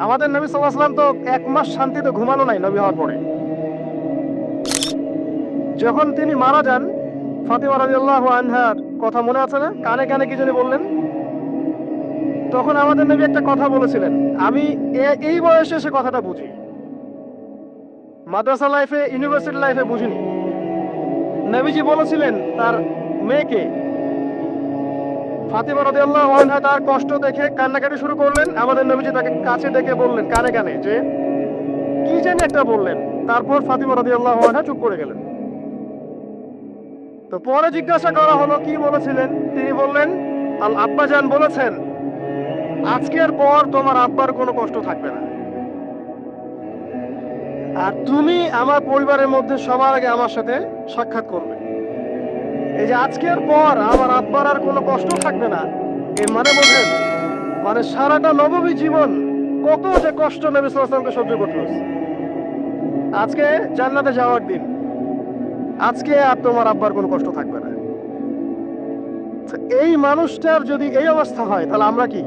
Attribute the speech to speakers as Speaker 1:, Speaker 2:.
Speaker 1: আমাদের নবী সাল্লাল্লাহু আলাইহি ওয়াসাল্লাম তো 1 মাস শান্তিতে ঘুমানো নাই নবী হওয়ার পরে। যখন তিনি মারা যান, ফাতিমা রাদিয়াল্লাহু আনহার কথা মনে আছে না? কানে কানে কি জানি বললেন। তখন আমাদের নবী একটা কথা বলেছিলেন, আমি এই বয়সে সে কথাটা বুঝি, মাদ্রাসা লাইফে ইউনিভার্সিটি লাইফে বুঝিনি। নবীজি বলেছিলেন তার মেয়েকে, ফাতিমা রাদিয়াল্লাহু আনহা তার কষ্ট দেখে কান্নাকাটি শুরু করলেন। আমাদের নবীজি তাকে কাছে ডেকে বললেন কানে কানে যে কি জানি একটা বললেন। তারপর ফাতিমা রাদিয়াল্লাহু আনহা চুপ করে গেলেন। তো পরে জিজ্ঞাসা করা হলো কি বলেছিলেন, তিনি বললেন আল আব্বাজান বলেছেন আজকের পর তোমার আব্বার কোনো কষ্ট থাকবে না, আর তুমি আমার পরিবারের মধ্যে সবার আগে আমার সাথে সাক্ষাৎ করবে। এই যে আজকের পর আমার আব্বার আর কোনো কষ্ট থাকবে না, এর মানে বোঝেন, মানে সারাটা নববী জীবন কত যে কষ্ট নবী সাল্লাল্লাহু আলাইহি ওয়াসাল্লামকে সহ্য করতে হয়েছে। আজকে জান্নাতে যাওয়ার দিন, আজকে আর তোমার আব্বার কোনো কষ্ট থাকবে না। এই মানুষটার যদি এই অবস্থা হয় তাহলে আমরা কি?